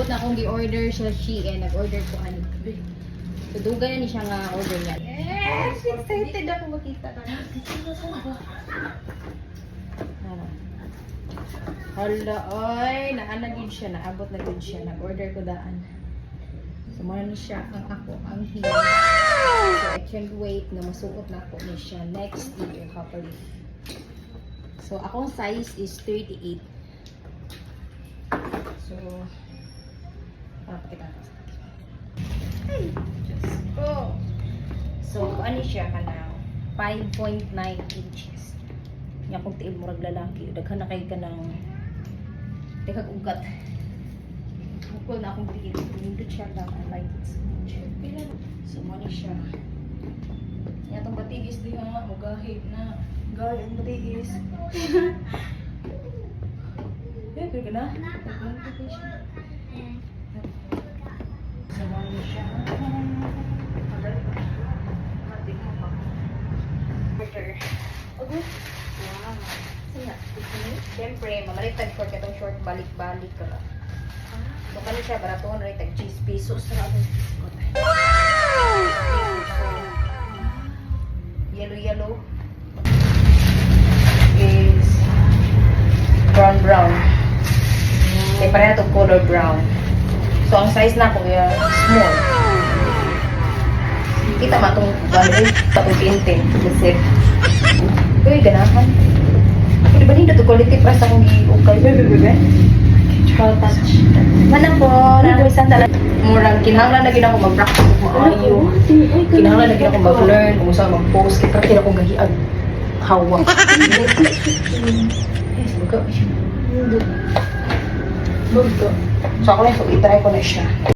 naabot na akong gi-order sa Shein. Nag-order ko ani. Tudugan na ni siya nga order niya. Yes! Excited ako makita ka na. Hala, oy! Naanagid siya. Naabot na gid siya. Nag-order ko daan. So, muna ni siya ang ako. Ang heels. So, I can't wait na masuot na ako ni siya next year. Hopefully. So, akong size is 38. So, pakita ko. Ay! Diyos ko! So, ano siya ka na? 5.9 inches. Nga kung tiil mo lalaki. Daghan na kayo ka ng daghan ugat. Bukol na akong tiil. Pindot siya lang. I like it so much. So, ano siya? Nga itong batigis di nga. Magahit na. Gaya ang batigis. Eh, pero ka na? So, ano siya? Wow. Siyempre, mamalitag for katong short balik-balik ka lang. So, kano siya, baraton, tag 10 pesos na ako. Wow! Yellow is brown. Kaya pareha itong color brown. So, ang size na ako kaya small. Kita ma itong balik, tapos tintin. Kasi, uy, ganahan. Pwede ba nito quality price akong i-ukay? Bebe. Chow touch. Mana po, na isang talaga. Murang, kinahanglan na gina ako mag-practice of maayo. Kinahanglan na gina ako mag-learn, kung saan mag-post. Kaya parang kina akong gahiag. Hawa. Baga. So ako na, so itry ko na siya.